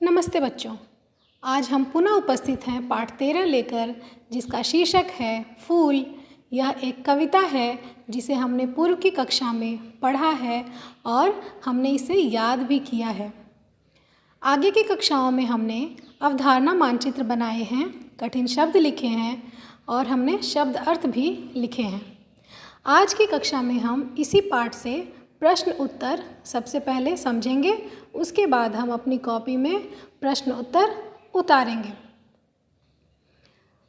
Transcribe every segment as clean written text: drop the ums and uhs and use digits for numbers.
नमस्ते बच्चों। आज हम पुनः उपस्थित हैं पाठ 13 लेकर, जिसका शीर्षक है फूल। यह एक कविता है जिसे हमने पूर्व की कक्षा में पढ़ा है और हमने इसे याद भी किया है। आगे की कक्षाओं में हमने अवधारणा मानचित्र बनाए हैं, कठिन शब्द लिखे हैं और हमने शब्द अर्थ भी लिखे हैं। आज की कक्षा में हम इसी पाठ से प्रश्न उत्तर सबसे पहले समझेंगे, उसके बाद हम अपनी कॉपी में प्रश्न उत्तर उतारेंगे।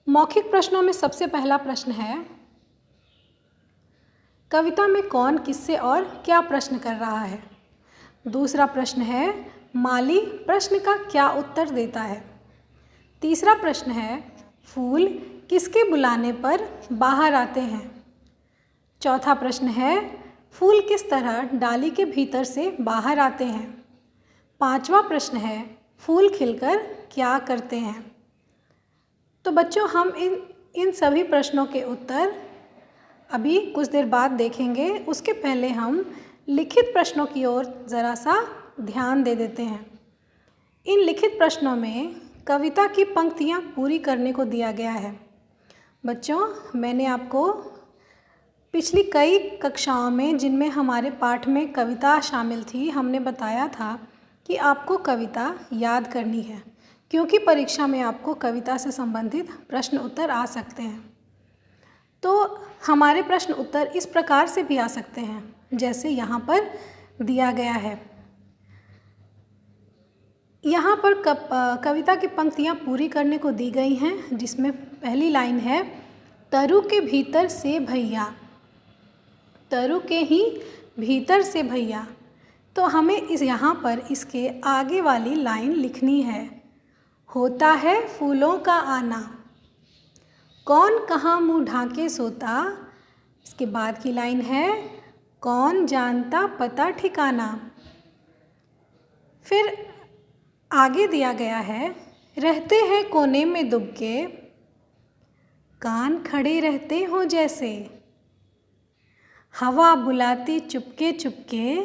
मौखिक प्रश्नों में सबसे पहला प्रश्न है, कविता में कौन किससे और क्या प्रश्न कर रहा है। दूसरा प्रश्न है, माली प्रश्न का क्या उत्तर देता है। तीसरा प्रश्न है, फूल किसके बुलाने पर बाहर आते हैं। चौथा प्रश्न है, फूल किस तरह डाली के भीतर से बाहर आते हैं। पांचवा प्रश्न है, फूल खिलकर क्या करते हैं। तो बच्चों, हम इन सभी प्रश्नों के उत्तर अभी कुछ देर बाद देखेंगे। उसके पहले हम लिखित प्रश्नों की ओर ज़रा सा ध्यान दे देते हैं। इन लिखित प्रश्नों में कविता की पंक्तियाँ पूरी करने को दिया गया है। बच्चों, मैंने आपको पिछली कई कक्षाओं में, जिनमें हमारे पाठ में कविता शामिल थी, हमने बताया था कि आपको कविता याद करनी है, क्योंकि परीक्षा में आपको कविता से संबंधित प्रश्न उत्तर आ सकते हैं। तो हमारे प्रश्न उत्तर इस प्रकार से भी आ सकते हैं, जैसे यहाँ पर दिया गया है। यहाँ पर कविता की पंक्तियाँ पूरी करने को दी गई हैं, जिसमें पहली लाइन है, तरु के भीतर से भैया। तरु के ही भीतर से भैया। तो हमें यहाँ पर इसके आगे वाली लाइन लिखनी है, होता है फूलों का आना, कौन कहाँ मुँह ढाके सोता। इसके बाद की लाइन है, कौन जानता पता ठिकाना। फिर आगे दिया गया है, रहते हैं कोने में दुबके, कान खड़े रहते हो जैसे, हवा बुलाती चुपके चुपके,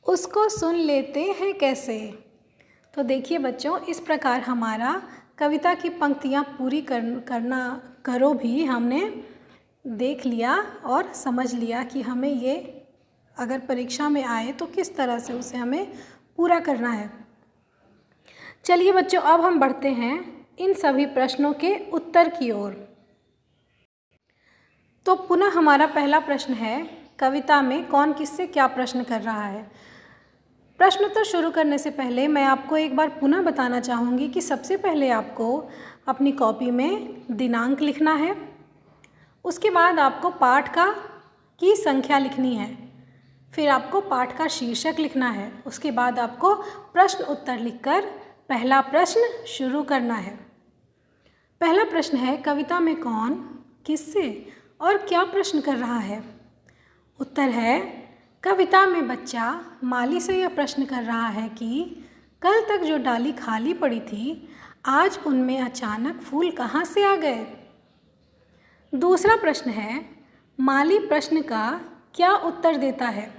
उसको सुन लेते हैं कैसे। तो देखिए बच्चों, इस प्रकार हमारा कविता की पंक्तियाँ पूरी करो भी हमने देख लिया और समझ लिया कि हमें ये अगर परीक्षा में आए तो किस तरह से उसे हमें पूरा करना है। चलिए बच्चों, अब हम बढ़ते हैं इन सभी प्रश्नों के उत्तर की ओर। तो पुनः हमारा पहला प्रश्न है, कविता में कौन किससे क्या प्रश्न कर रहा है। प्रश्नोत्तर शुरू करने से पहले मैं आपको एक बार पुनः बताना चाहूँगी कि सबसे पहले आपको अपनी कॉपी में दिनांक लिखना है। उसके बाद आपको पाठ की संख्या लिखनी है। फिर आपको पाठ का शीर्षक लिखना है। उसके बाद आपको प्रश्न उत्तर लिखकर पहला प्रश्न शुरू करना है। पहला प्रश्न है, कविता में कौन किससे और क्या प्रश्न कर रहा है। उत्तर है, कविता में बच्चा माली से यह प्रश्न कर रहा है कि कल तक जो डाली खाली पड़ी थी, आज उनमें अचानक फूल कहाँ से आ गए। दूसरा प्रश्न है, माली प्रश्न का क्या उत्तर देता है।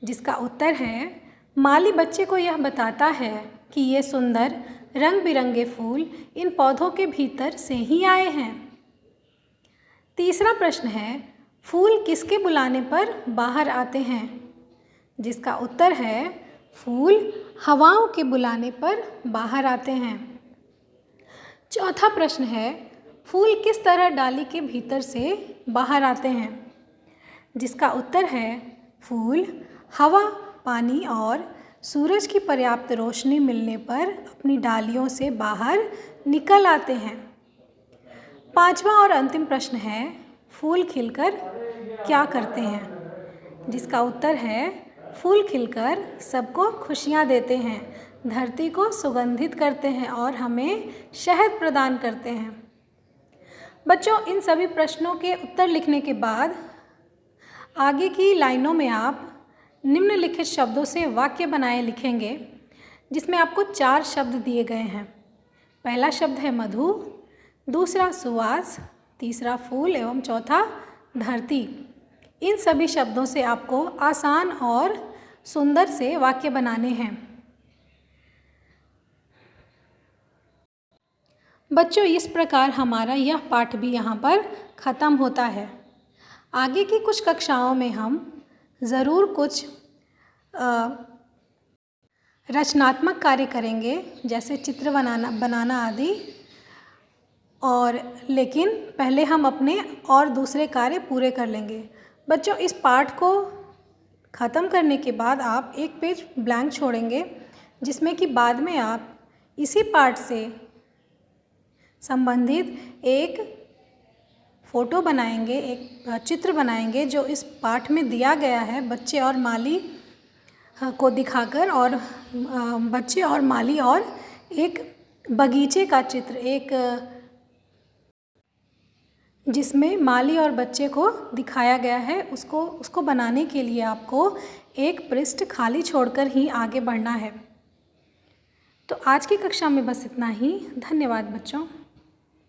जिसका उत्तर है, माली बच्चे को यह बताता है कि ये सुंदर रंग बिरंगे फूल इन पौधों के भीतर से ही आए हैं। तीसरा प्रश्न है, फूल किसके बुलाने पर बाहर आते हैं। जिसका उत्तर है, फूल हवाओं के बुलाने पर बाहर आते हैं। चौथा प्रश्न है, फूल किस तरह डाली के भीतर से बाहर आते हैं। जिसका उत्तर है, फूल हवा, पानी और सूरज की पर्याप्त रोशनी मिलने पर अपनी डालियों से बाहर निकल आते हैं। पांचवा और अंतिम प्रश्न है, फूल खिलकर क्या करते हैं। जिसका उत्तर है, फूल खिलकर सबको खुशियाँ देते हैं, धरती को सुगंधित करते हैं और हमें शहद प्रदान करते हैं। बच्चों, इन सभी प्रश्नों के उत्तर लिखने के बाद आगे की लाइनों में आप निम्नलिखित शब्दों से वाक्य बनाए लिखेंगे, जिसमें आपको 4 शब्द दिए गए हैं। पहला शब्द है मधु, दूसरा सुवास, तीसरा फूल एवं चौथा धरती। इन सभी शब्दों से आपको आसान और सुंदर से वाक्य बनाने हैं। बच्चों, इस प्रकार हमारा यह पाठ भी यहाँ पर ख़त्म होता है। आगे की कुछ कक्षाओं में हम ज़रूर कुछ रचनात्मक कार्य करेंगे, जैसे चित्र बनाना आदि, और लेकिन पहले हम अपने और दूसरे कार्य पूरे कर लेंगे। बच्चों, इस पाठ को ख़त्म करने के बाद आप एक पेज ब्लैंक छोड़ेंगे, जिसमें कि बाद में आप इसी पाठ से संबंधित एक फ़ोटो बनाएंगे, एक चित्र बनाएंगे जो इस पाठ में दिया गया है, बच्चे और माली को दिखाकर, और बच्चे और माली और एक बगीचे का चित्र, एक जिसमें माली और बच्चे को दिखाया गया है, उसको बनाने के लिए आपको एक पृष्ठ खाली छोड़कर ही आगे बढ़ना है। तो आज की कक्षा में बस इतना ही। धन्यवाद बच्चों।